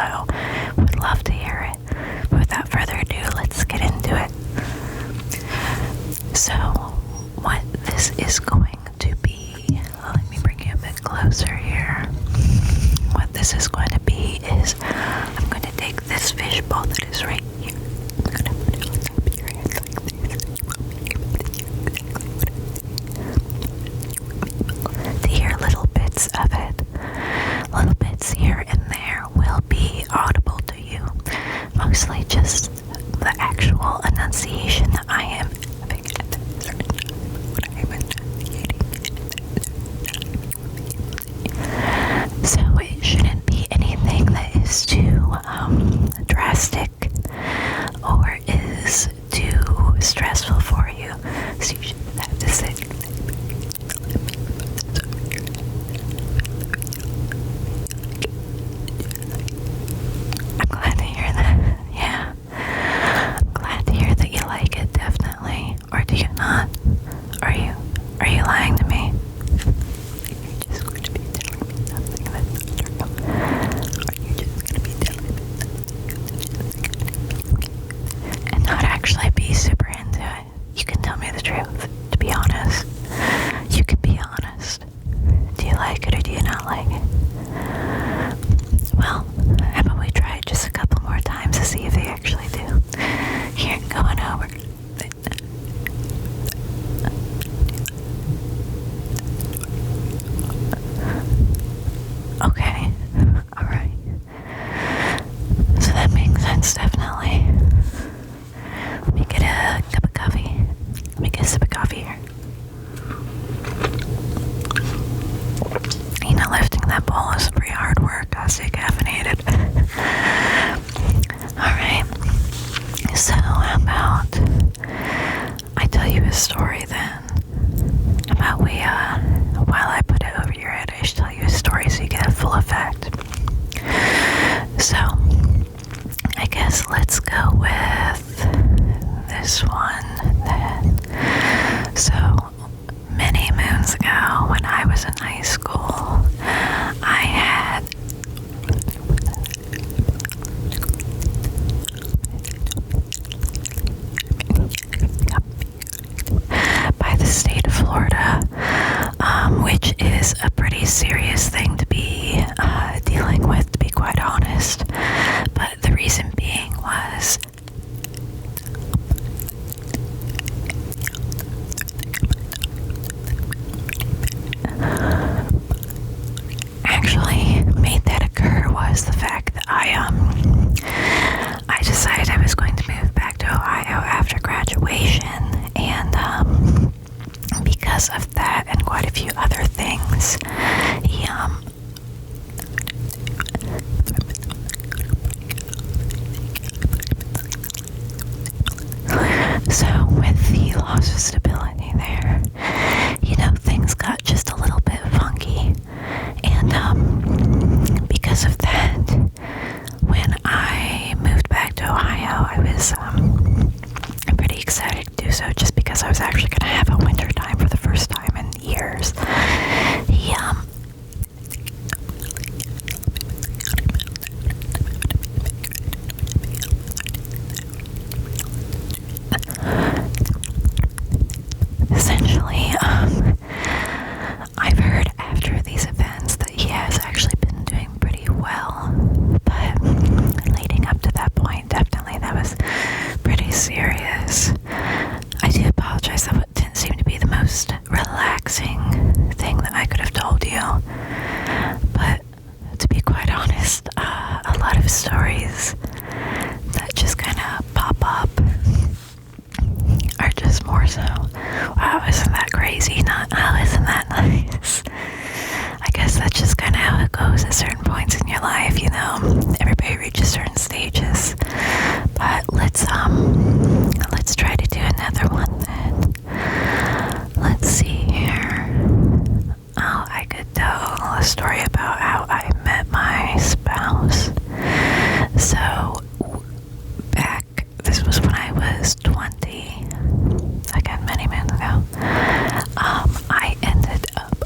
so would love to hear it. But without further ado, let's get into it. So, what this is going to be, let me bring you a bit closer here. What this is going to be is, I'm going to take this fishbowl that is right here. I'm going to put it on top of your head like this. To hear little bits of it, little bits here and there will be audible to you. Mostly just the actual enunciation that I am having at a certain time when I am enunciating. So it shouldn't be anything that is too drastic or is too stressful for you. So you should have to sit. I'm glad to hear that. Yeah. I'm glad to hear that you like it, definitely. Or do you not? Are you lying to me? You're just going to be telling me something that's not true. Are you just going to be telling me something and not actually be super into it? You can tell me the truth, to be honest. You can be honest. Do you like it or do you not like it? Well, how about we try it just a couple more times to see if they actually do. Here, going over. Okay, alright. So that makes sense, definitely. Let me get a cup of coffee. Let me get a sip of coffee here. You know, lifting that bowl is pretty hard work. I'll stay caffeinated. Alright. So, how about I tell you a story then? About while I put it over your head, I should tell you a story so you get a full effect. So, I guess let's go with this one then. So, many moons ago when I was in high school, I had by the state of Florida, which is a pretty serious thing to be dealing with, to be quite honest. But the reason being was actually made that occur was the fact that I decided I was going to move back to Ohio after graduation, and because of that and quite a few other things, so with the loss of stability there, you know, things got just a little bit funky. And because of that, when I moved back to Ohio, I was pretty excited to do so, just because I was actually going to have a winter time for the first time in years. Essentially, I've heard after these events that he has actually been doing pretty well, but leading up to that point, definitely that was pretty serious. I do apologize, that didn't seem to be the most relaxing thing that I could have told you, but to be quite honest, a lot of stories that just kind of pop up are just more so, wow, isn't that crazy? Not, oh, isn't that nice? I guess that's just kind of how it goes at certain points in your life, you know. Everybody reaches certain stages. But let's try to do another one then. Let's see here. Oh, I could tell a story about how I met my spouse. So, this was when I was 20, again, many moons ago. I ended up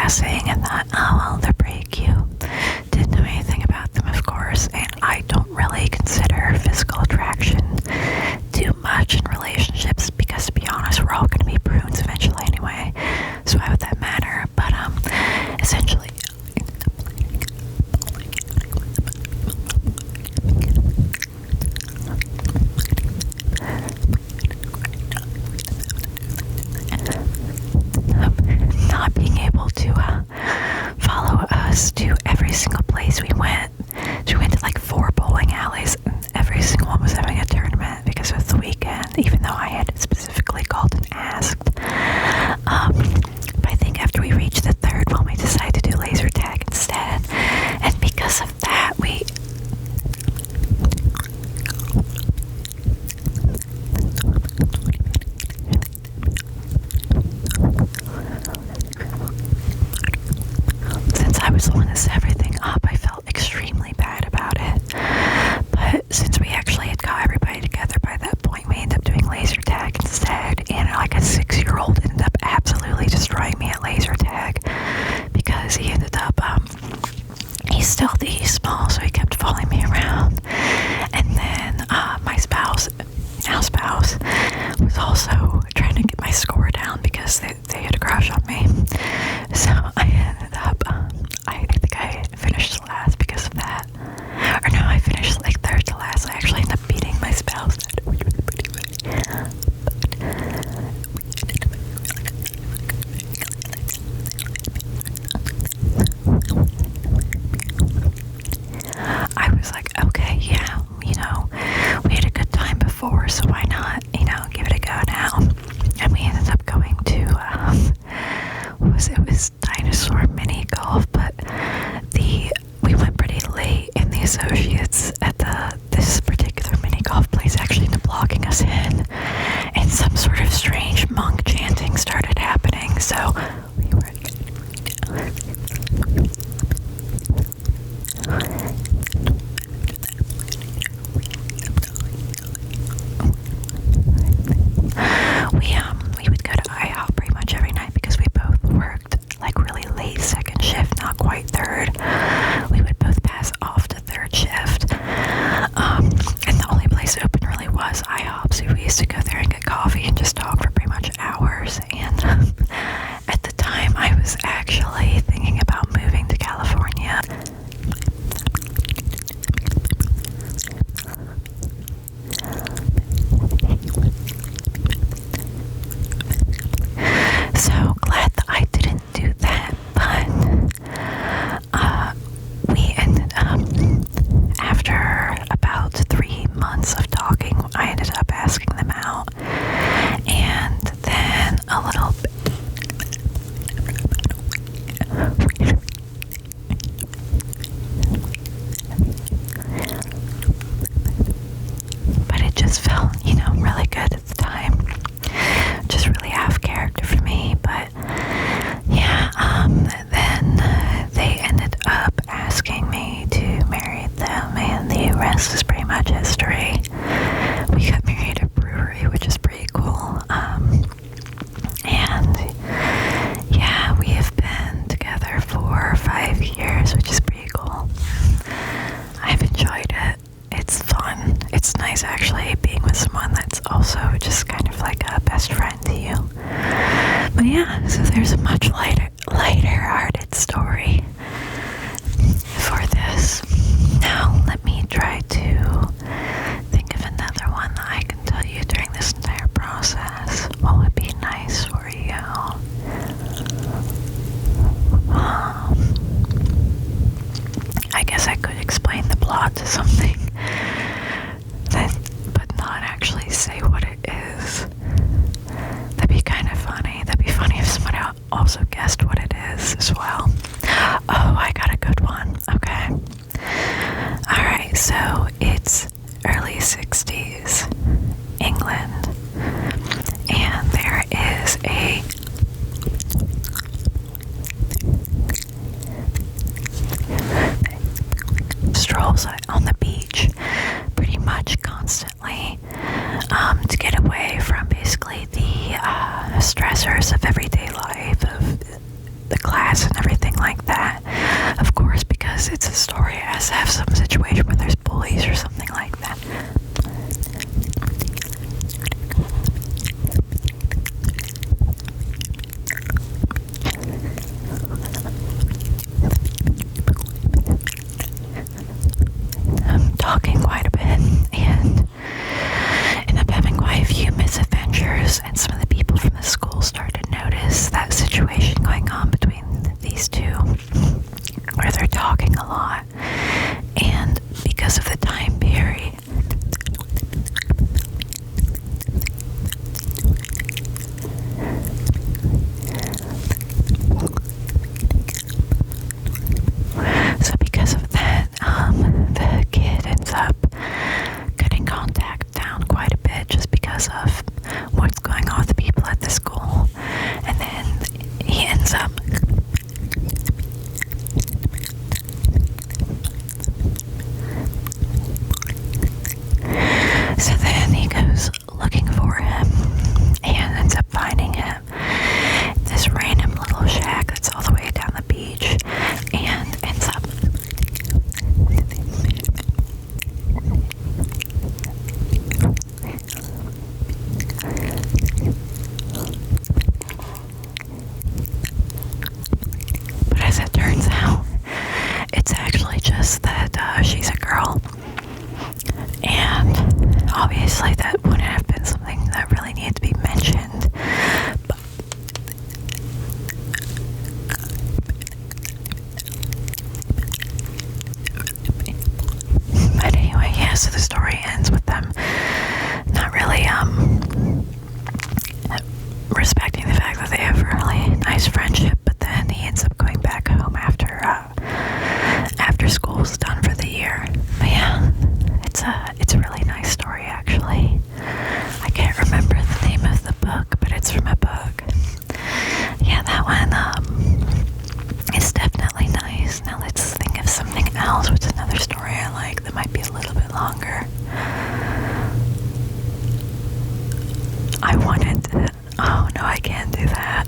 passing and thought, oh, well, they're pretty cute. Didn't know anything about them, of course, and I don't really consider physical attraction too much in relationships because, to be honest, we're all going to be prunes eventually anyway, so why would that matter? But, essentially, not being able to follow us to every single place we went. So we went to like 4 bowling alleys, and every single one was having a tournament because it was the weekend, even though I had specifically called and asked. But I think after we reached the 3rd one, we decided to do laser tag instead, and because of that, since I was the one that set everything up, I felt extremely bad about it. But since we actually had got everybody together by that point, we ended up doing laser tag instead. And like a 6-year-old ended up absolutely destroying me at laser tag because he ended up, he's stealthy, he's small, so he kept following me around. And then my now spouse, was also trying to get my score down because they had a crush on me. So I ended up, I think I finished last because of that. Or no, I finished like 3rd to last. I actually ended up beating my spouse. I was like, okay, yeah, we had a good time before, so why not, give it a go now. And we ended up going to, it was dinosaur mini golf, but we went pretty late, and the associates at this particular mini golf place actually ended up blocking us in, and some sort of strange monk chanting started happening, so we were we would go to IHOP pretty much every night because we both worked like really late 2nd shift, not quite 3rd. We would both pass off to 3rd shift. And the only place open really was IHOP, so we used to go there and get coffee and just talk for pretty much hours. And at the time, I was actually thinking about moving to California. So glad that I didn't do that, but we ended up, after about 3 months of talking, I ended up asking them out, and then a little bit, but it just felt, really good at the time. Just really half character for me, but yeah, then they ended up asking me to marry them, and the rest is pretty much history. We got married at a brewery, which is pretty cool, and yeah, we have been together for 5 years, which is pretty cool. I've enjoyed it. It's fun. It's nice actually being with someone that's also just kind of like a best friend to you. But yeah, so there's a much lighter-hearted story for this. Now let me try to think of another one that I can tell you during this entire process. What would be nice for you? I guess I could explain the plot to something, but not actually say what it is. That'd be kind of funny. That'd be funny if someone also guessed what it is as well. Oh, I got a good one. Okay. Alright, so it's early 60s, England, and there is a strolls on the beach pretty much constantly to get away from basically the stressors of everyday life, of the class and everything because it's a story. It has to have some situation where there's bullies or something like that. I'm talking quite a bit and end up having quite a few misadventures, and some of the people from the school started to notice that situation going on between these two where they're talking a lot, and because of the time period, so because of that, the kid ends up cutting contact down quite a bit just because of what's going on with the people at the school, and then he ends up so then he goes looking for him and ends up finding him in this random little shack that's all the way down the beach, and ends up but as it turns out, it's actually just that she's a girl, and obviously that wouldn't have been something that really needed to be mentioned, but anyway, yeah, so the story ends with them not really respecting the fact that they have a really nice friendship, but then he ends up going back home after school's done for the year. But yeah, it's a really nice story, actually. I can't remember the name of the book, but it's from a book. Yeah, that one is definitely nice. Now let's think of something else. What's another story I like that might be a little bit longer? Oh no, I can't do that.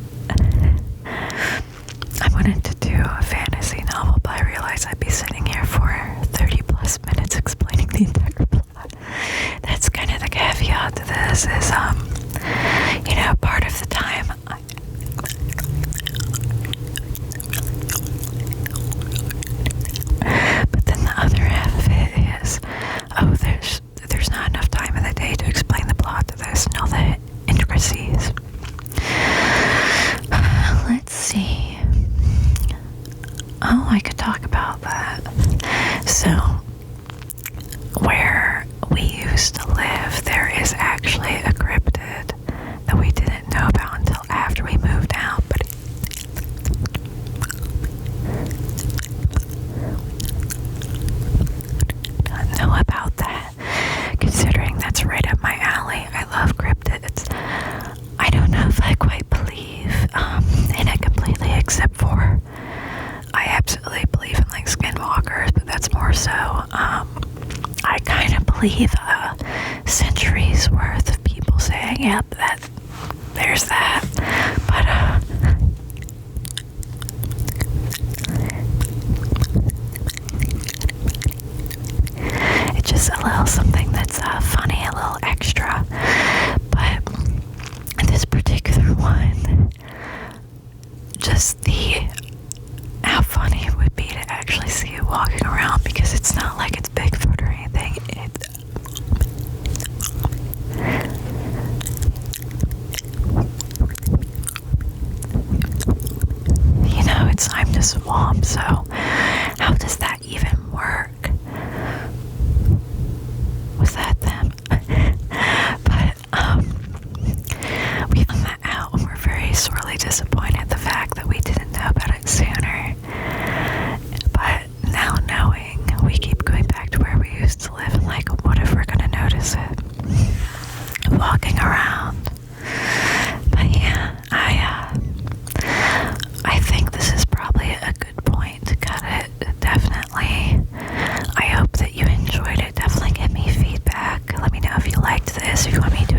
I wanted to do a fantasy novel, but I realized I'd be sitting here for 30 plus minutes explaining the entire plot. That's kind of the caveat to this is, part of the time but then the other half of it is, there's not enough time in the day to explain the plot to this and all the intricacies. Let's see. Oh, I could talk about that. So, where we used to live, there is actually a cryptid that we didn't know about until after we moved out, but didn't know about that, considering that's right up my alley. I love cryptids. I don't know if I quite believe in it completely, except for I absolutely believe in like skinwalkers, but that's more so I kind of believe centuries worth of people saying, yep, there's that, but it's just a little something that's funny, a little extra. But this particular one, just how funny it would be to actually see it walking around, because it's not like it's Bigfoot or anything. I'm the swamp, so how does that even work? Was that them? But we found that out, and we're very sorely disappointed the fact that we didn't know about it sooner. But now knowing, we keep going back to where we used to live, and like, what if we're gonna notice it walking around? But yeah, I think this is probably a good point to cut it. Definitely. I hope that you enjoyed it. Definitely give me feedback. Let me know if you liked this, if you want me to